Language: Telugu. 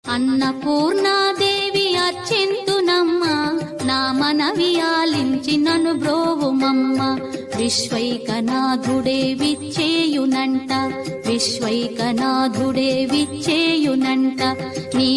అన్నపూర్ణాదేవి అర్చింతునమ్మ, నా మనవి ఆలించి నన్ను బ్రోవుమమ్మ. విశ్వైకనాథుడే విచ్చేయునంట, విశ్వైకనాథుడే విచ్చేయునంట. నీ